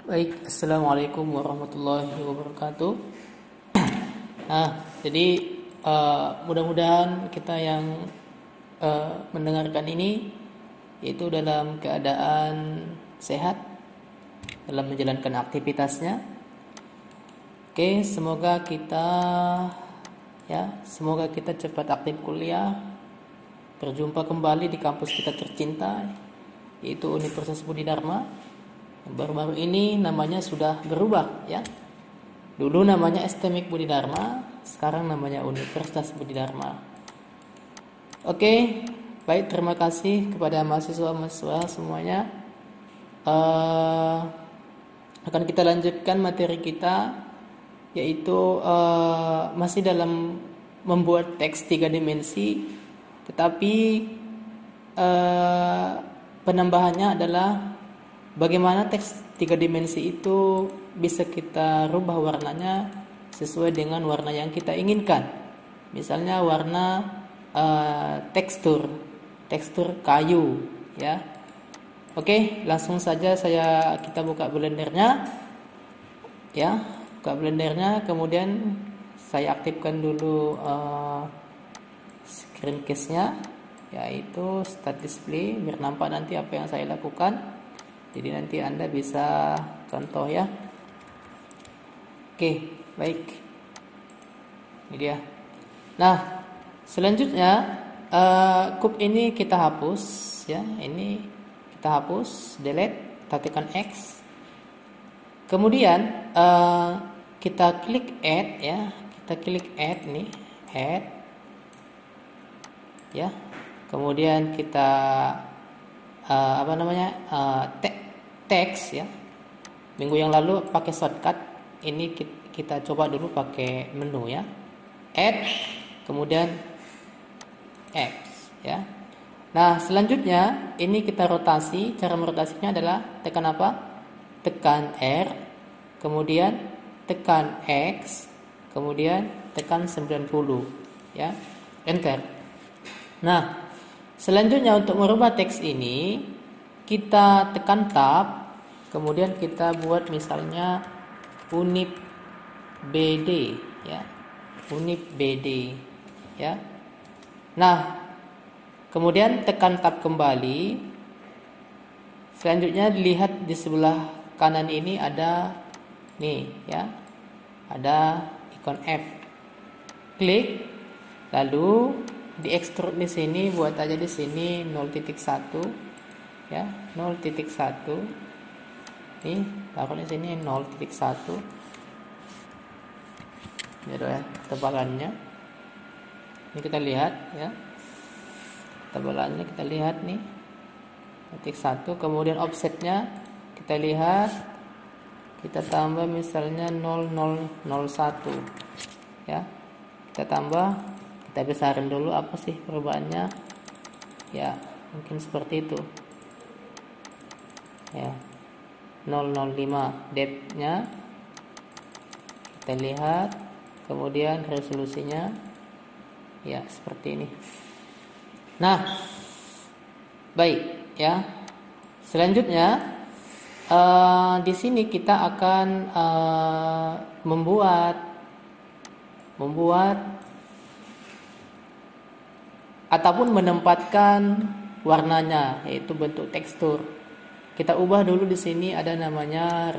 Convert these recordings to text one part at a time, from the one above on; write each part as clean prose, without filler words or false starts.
Baik, assalamualaikum warahmatullahi wabarakatuh. Jadi mudah-mudahan kita yang mendengarkan ini itu dalam keadaan sehat dalam menjalankan aktivitasnya. Oke, semoga kita cepat aktif kuliah, berjumpa kembali di kampus kita tercinta, yaitu Universitas Budi Dharma. Baru-baru ini namanya sudah berubah ya. Dulu namanya STMIK Budi Dharma, sekarang namanya Universitas Budi Dharma. Oke, baik, terima kasih kepada mahasiswa-mahasiswa semuanya. Akan kita lanjutkan materi kita, yaitu masih dalam membuat teks 3 dimensi, tetapi penambahannya adalah bagaimana teks 3 dimensi itu bisa kita rubah warnanya sesuai dengan warna yang kita inginkan. Misalnya warna tekstur kayu ya. Oke, langsung saja kita buka blendernya ya. Buka blendernya, kemudian saya aktifkan dulu screen case-nya, yaitu start display, biar nampak nanti apa yang saya lakukan. Jadi nanti Anda bisa contoh ya. Oke, baik. Ini dia. Nah, selanjutnya kub ini kita hapus ya. Ini kita hapus, delete, kita tekan X. Kemudian kita klik add ya. Kita klik add nih, add. Ya. Kemudian kita teks ya. Minggu yang lalu pakai shortcut, ini kita coba dulu pakai menu ya. Add, kemudian X ya. Nah, selanjutnya ini kita rotasi. Cara merotasinya adalah tekan apa? Tekan R, kemudian tekan X, kemudian tekan 90 ya. Enter. Nah, selanjutnya untuk merubah teks ini kita tekan tab, kemudian kita buat misalnya unip BD ya. Unip BD ya. Nah, kemudian tekan tab kembali. Selanjutnya dilihat di sebelah kanan ini ada nih ya. Ada ikon F. Klik, lalu di extrude di sini, buat aja di sini 0.1 ya, 0.1. Nih, taruh di sini 0.1. Gitu ya, ketebalannya. Ini kita lihat ya. Ketebalannya kita lihat nih. 0.1, kemudian offsetnya kita lihat, kita tambah misalnya 0,001 ya. Kita tambah, kita besarin dulu apa sih perubahannya ya, mungkin seperti itu ya. 0,05 depth-nya kita lihat, kemudian resolusinya ya seperti ini. Nah, baik ya. Selanjutnya di sini kita akan membuat ataupun menempatkan warnanya, yaitu bentuk tekstur. Kita ubah dulu di sini, ada namanya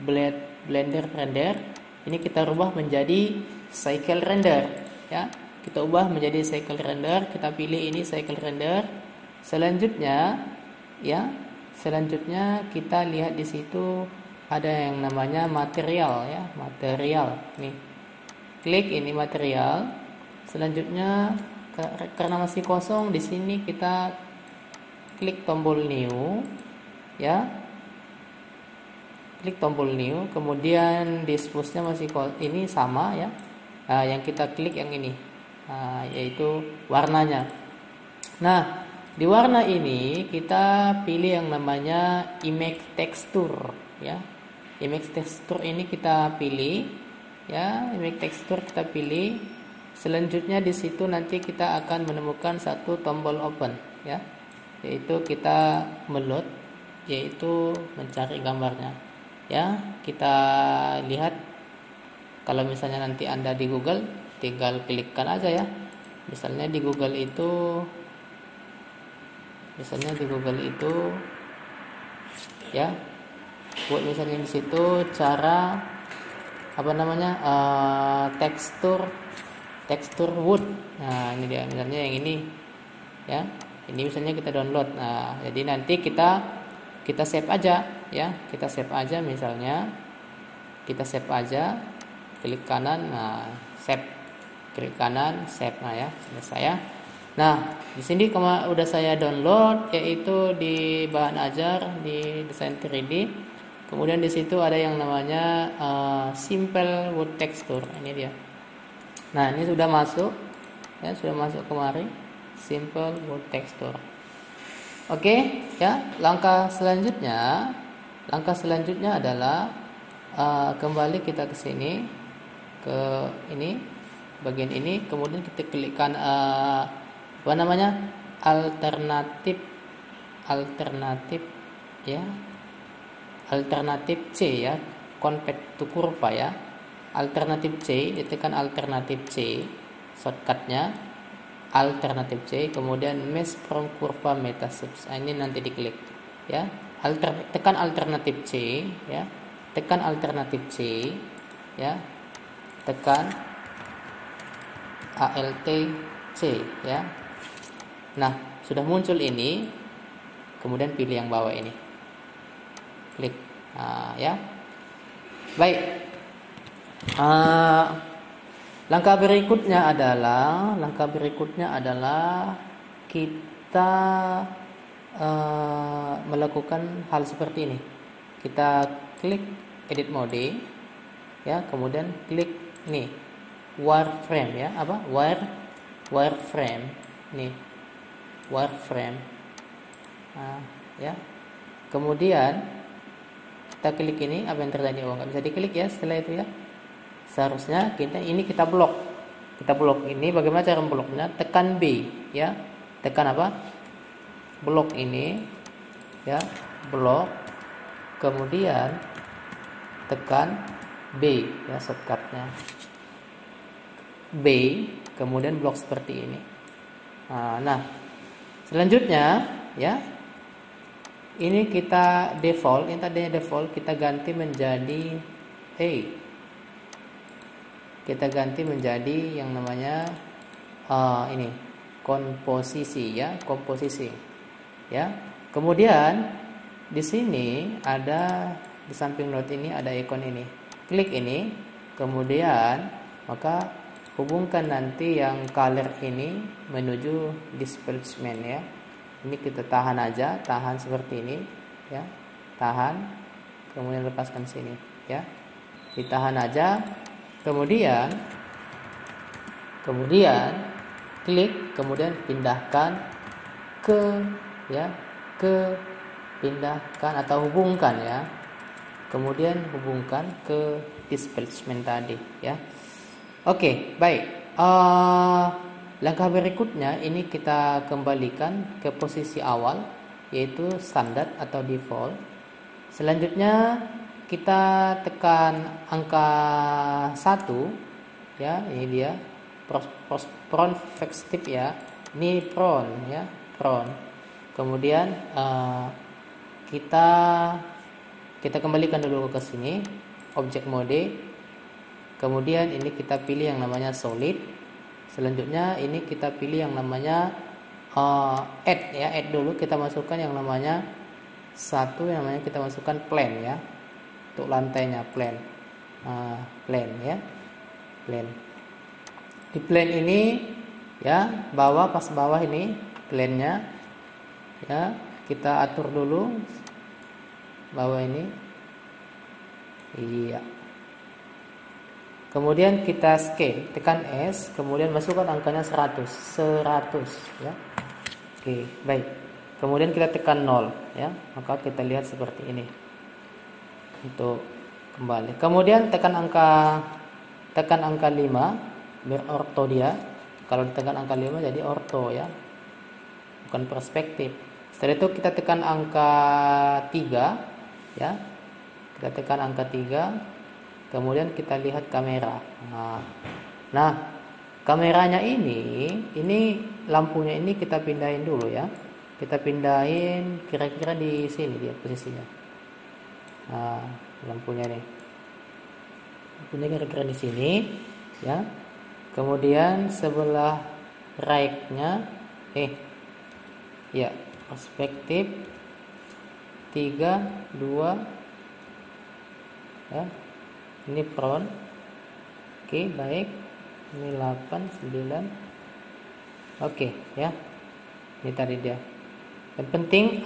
blender render. Ini kita rubah menjadi cycle render ya. Kita ubah menjadi cycle render, kita pilih ini cycle render. Selanjutnya kita lihat di situ ada yang namanya material ya, material. Nih. Klik ini material. Selanjutnya karena masih kosong, di sini kita klik tombol new ya. Klik tombol new, kemudian dispose-nya masih ini sama ya. Nah, yang kita klik yang ini, yaitu warnanya. Nah, di warna ini kita pilih yang namanya image texture ya. Image texture ini kita pilih ya, image texture kita pilih. Selanjutnya di situ nanti kita akan menemukan satu tombol open ya, yaitu kita meload yaitu mencari gambarnya. Ya, kita lihat kalau misalnya nanti Anda di Google, tinggal klikkan aja ya. Misalnya di Google itu ya, buat misalnya di situ cara tekstur wood. Nah, ini dia misalnya yang ini ya. Ini misalnya kita download. Nah, jadi nanti kita save aja ya. Kita save aja misalnya. Kita save aja, klik kanan, nah save. Klik kanan, save. Nah ya, selesai ya. Nah, di sini udah saya download, yaitu di bahan ajar di Design 3D. Kemudian di situ ada yang namanya Simple Wood Texture. Ini dia. Nah, ini sudah masuk, ya sudah masuk kemari. Simple Wood Texture. Oke, ya. Langkah selanjutnya adalah kembali kita ke sini, ke ini, bagian ini. Kemudian kita klikkan alternatif ya, alternatif C ya, convert to kurva ya, alternatif C, ditekan alternatif C, shortcutnya alternatif C, kemudian mesh from kurva meta subs. Ini nanti diklik ya, tekan alternatif C ya, tekan alternatif C ya, tekan alt C ya. Nah, sudah muncul ini, kemudian pilih yang bawah ini, klik. Nah, ya, baik. Langkah berikutnya adalah kita melakukan hal seperti ini. Kita klik edit mode ya, kemudian klik nih wireframe ya, wireframe nih, wireframe. Nah, ya. Kemudian kita klik ini, apa yang terjadi? Oh, nggak bisa diklik ya setelah itu ya. Seharusnya kita blok. Kita blok ini. Bagaimana cara membloknya? Tekan B ya. Tekan apa? Blok ini ya, blok. Kemudian tekan B ya, shortcutnya B, kemudian blok seperti ini. Nah, selanjutnya ya, ini kita default, yang tadinya default kita ganti menjadi kita ganti menjadi yang namanya ini komposisi ya, komposisi ya. Kemudian di sini ada, di samping note ini ada ikon ini, klik ini, kemudian maka hubungkan nanti yang color ini menuju displacement ya. Ini kita tahan aja, tahan seperti ini ya, tahan, kemudian lepaskan sini ya, ditahan aja, kemudian klik, kemudian pindahkan pindahkan atau hubungkan ya, kemudian hubungkan ke displacement tadi ya. Oke, baik. Langkah berikutnya ini kita kembalikan ke posisi awal, yaitu standar atau default. Selanjutnya kita tekan angka 1 ya, ini dia prone perspective ya, ini prone ya, prone. Kemudian kita kembalikan dulu ke sini, object mode. Kemudian ini kita pilih yang namanya solid. Selanjutnya ini kita pilih yang namanya add ya, add dulu kita masukkan yang namanya yang namanya kita masukkan plane ya, untuk lantainya plane, plane ya, plane. Di plane ini ya, pas bawah ini plane-nya ya, kita atur dulu bawah ini iya. Kemudian kita scale, tekan S, kemudian masukkan angkanya 100 ya. Oke, baik. Kemudian kita tekan 0 ya, maka kita lihat seperti ini. Untuk kembali. Kemudian tekan angka 5, biar orto dia. Kalau ditekan angka 5 jadi orto ya. Bukan perspektif. Setelah itu kita tekan angka 3 ya. Kita tekan angka 3, kemudian kita lihat kamera. Nah, kameranya ini lampunya ini kita pindahin dulu ya. Kita pindahin kira-kira di sini dia posisinya. Lampunya nih. Lampunya kira-kira di sini ya. Kemudian sebelah right-nya ya, perspektif 3 2 ya. Ini front. Oke, baik. Ini 8 9. Oke ya. Ini tadi dia. Yang penting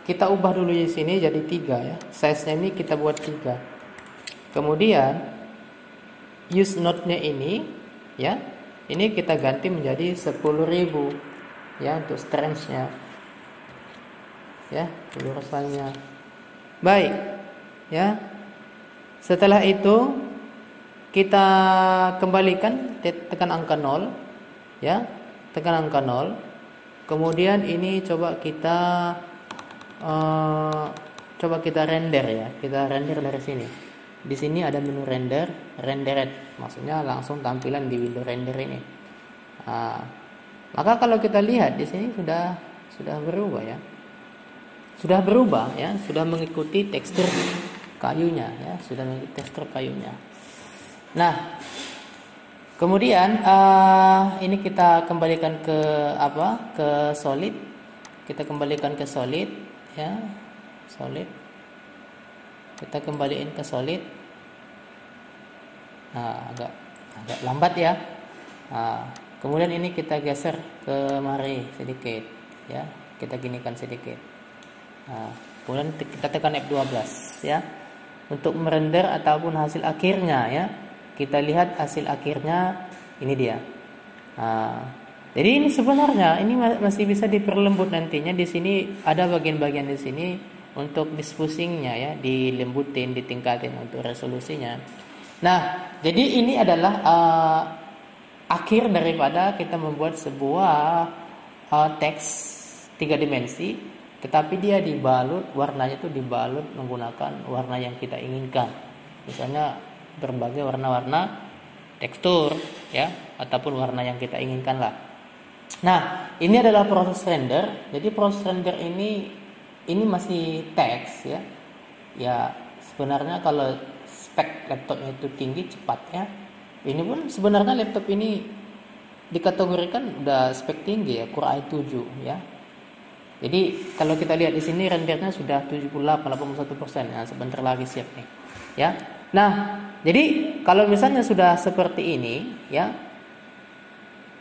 kita ubah dulu di sini jadi 3 ya. Size-nya ini kita buat 3. Kemudian use node-nya ini ya. Ini kita ganti menjadi 10.000 ya untuk strange-nya. Ya, lurusannya. Baik. Ya. Setelah itu kita kembalikan, tekan angka 0 ya. Tekan angka 0. Kemudian ini coba kita render ya. Kita render dari sini. Di sini ada menu rendered, maksudnya langsung tampilan di window render ini. Maka kalau kita lihat di sini sudah berubah ya. Sudah berubah ya, sudah mengikuti tekstur kayunya ya, sudah mengikuti tekstur kayunya. Nah, kemudian ini kita kembalikan ke ke solid. Kita kembalikan ke solid ya. Solid. Kita kembaliin ke solid. Agak lambat ya. Kemudian ini kita geser ke mari sedikit ya. Kita ginikan sedikit. Kemudian kita tekan F12 ya. Untuk merender ataupun hasil akhirnya ya. Kita lihat hasil akhirnya ini dia. Jadi ini sebenarnya ini masih bisa diperlembut nantinya. Di sini ada bagian-bagian di sini untuk dispusingnya ya, dilembutin, ditingkatin untuk resolusinya. Nah, jadi ini adalah akhir daripada kita membuat sebuah teks 3 dimensi, tetapi dia dibalut, warnanya itu dibalut menggunakan warna yang kita inginkan. Misalnya berbagai warna-warna tekstur ya, ataupun warna yang kita inginkan lah. Nah, ini adalah proses render. Jadi proses render ini masih teks ya. Ya, sebenarnya kalau spek laptopnya itu tinggi, cepat ya. Ini pun sebenarnya laptop ini dikategorikan udah spek tinggi ya, Core i7 ya. Jadi kalau kita lihat di sini rendernya sudah 78-81% ya, sebentar lagi siap nih. Ya. Nah, jadi kalau misalnya sudah seperti ini ya,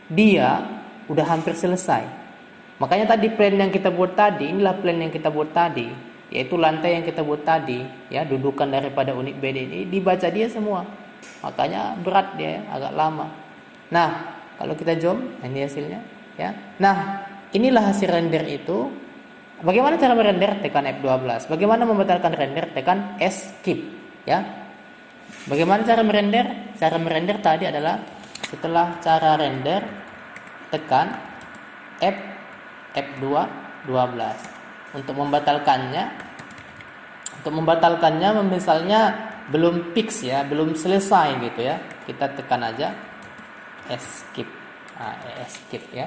dia udah hampir selesai. Makanya tadi plan yang kita buat tadi, inilah plan yang kita buat tadi, yaitu lantai yang kita buat tadi ya, dudukan daripada unit BD ini dibaca dia semua. Makanya berat dia, agak lama. Nah, kalau kita zoom, ini hasilnya ya. Nah, inilah hasil render itu. Bagaimana cara merender? Tekan F12. Bagaimana membatalkan render? Tekan Escape ya. Bagaimana cara merender? Cara merender tadi adalah setelah cara render tekan F2 12. Untuk membatalkannya misalnya belum fix ya, belum selesai gitu ya. Kita tekan aja Escape. Escape ya.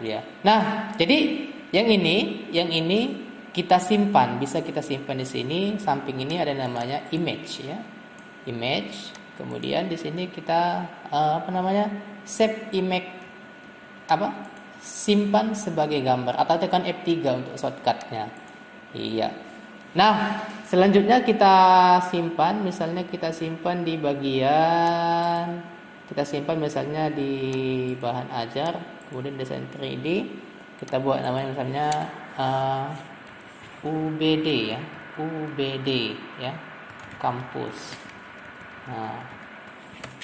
Dia. Nah, jadi yang ini kita simpan, bisa kita simpan di sini. Samping ini ada namanya image ya. Image. Kemudian di sini kita save image simpan sebagai gambar atau tekan F3 untuk shortcutnya. Iya. Nah, selanjutnya kita simpan, misalnya kita simpan di bagian, kita simpan misalnya di bahan ajar, kemudian desain 3D, kita buat namanya misalnya UBD ya, UBD ya, kampus. Nah,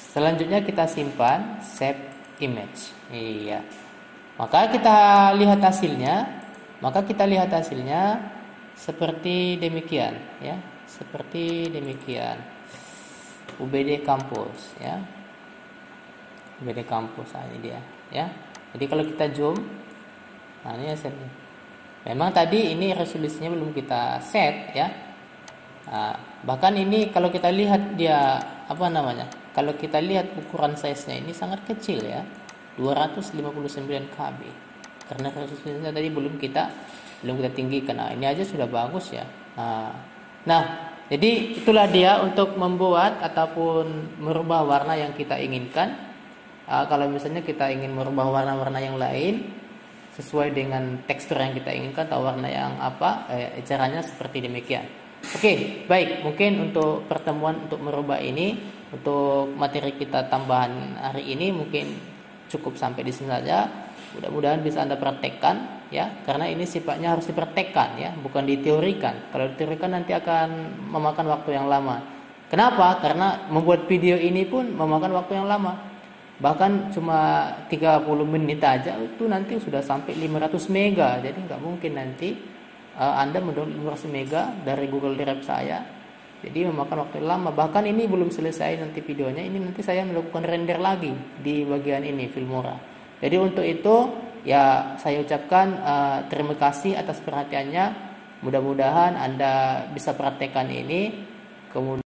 selanjutnya kita simpan save image. Iya. Maka kita lihat hasilnya seperti demikian ya, seperti demikian. UBD kampus ya. UBD kampus ini dia ya. Jadi kalau kita zoom, nah ini hasilnya. Memang tadi ini resolusinya belum kita set ya. Bahkan ini kalau kita lihat dia apa namanya? Kalau kita lihat ukuran size-nya ini sangat kecil ya. 259 KB. Karena resolusinya tadi belum kita tinggikan. Nah, ini aja sudah bagus ya. Nah, jadi itulah dia untuk membuat ataupun merubah warna yang kita inginkan. Kalau misalnya kita ingin merubah warna-warna yang lain sesuai dengan tekstur yang kita inginkan atau warna yang apa, caranya seperti demikian. Oke, baik. Mungkin untuk pertemuan untuk merubah ini, untuk materi kita tambahan hari ini mungkin cukup sampai di sini saja. Mudah-mudahan bisa Anda praktekkan ya, karena ini sifatnya harus dipraktekkan ya, bukan diteorikan. Kalau diteorikan nanti akan memakan waktu yang lama. Kenapa? Karena membuat video ini pun memakan waktu yang lama. Bahkan cuma 30 menit aja itu nanti sudah sampai 500 mega. Jadi nggak mungkin nanti Anda mendownload 500 mega dari Google Drive saya. Jadi memakan waktu lama. Bahkan ini belum selesai nanti videonya. Ini nanti saya melakukan render lagi di bagian ini Filmora. Jadi untuk itu ya saya ucapkan terima kasih atas perhatiannya. Mudah-mudahan Anda bisa praktekkan ini. Kemudian